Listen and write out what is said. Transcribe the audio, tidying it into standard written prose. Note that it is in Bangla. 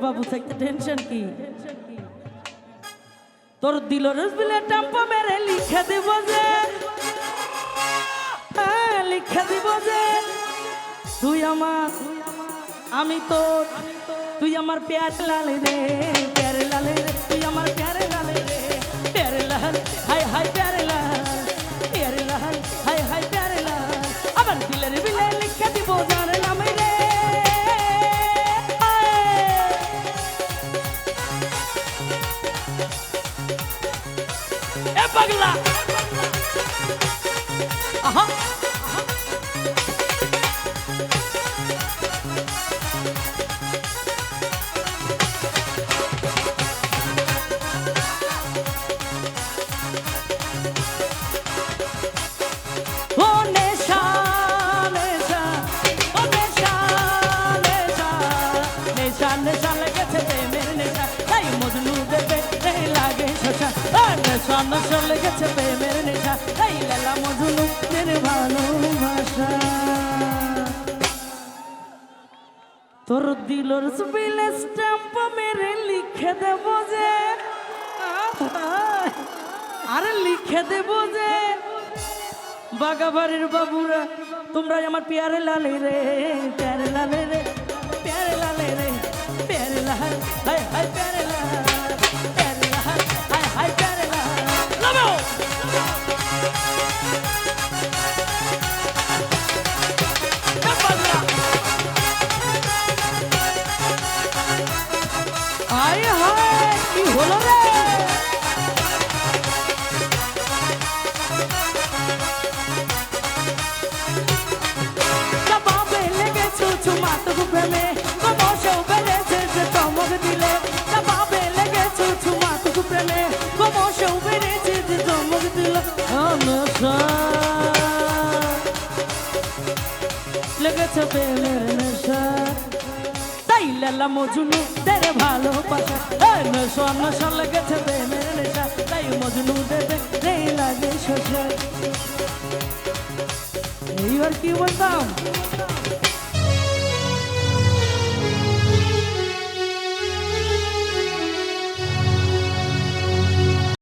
বাবু থাকতে টেনশন কি তোর দিলর বিলে টাম্পা মেরে লিখে দিব যে লিখে দিব যে তুই আমার আমি তোর তুই আমার প্যার লালে রে প্যারে লালে রে তুই আমার প্যারে লালে রে প্যারে লাল হাই হাই প্যারে লাল প্যারে লাল হাই হাই প্যারে লাল আমার দিলের বিলে লিখে দিব যার নামে রে এ পাগলা আহা নশা লেগেছে প্রেমের নেশা এই লালা মজনু মেরে ভালোবাসা তোর দিলর সুবিলে স্ট্যাম্প মেরে লিখে দেব যে আরে লিখে দেব যে বাগাবাড়ির বাবুরা তোমরা আমার প্যারে লালে রে প্যারে লালে রে প্যারে লালে রে প্যারে লাল হাই হাই প্যারে লাল প্যারে লাল হাই হাই প্যারে লাল লাভো আয় হায় কি হলো রে জবাবে লেগেছো চুমাত প্রেমে কমসেও বেড়েছে যে চমক দিলে জবাবে লেগেছো চুমাত প্রেমে কমসেও বেড়েছে যে চমক দিলে নশা লেগেছে প্রেমের নেশা তাই লালা মজনু তেরে ভালোবাসা নশা নশা লেগেছে প্রেমের নেশা তাই মজনু দেবে রে লাগে শোষা এইবার কি বলতাম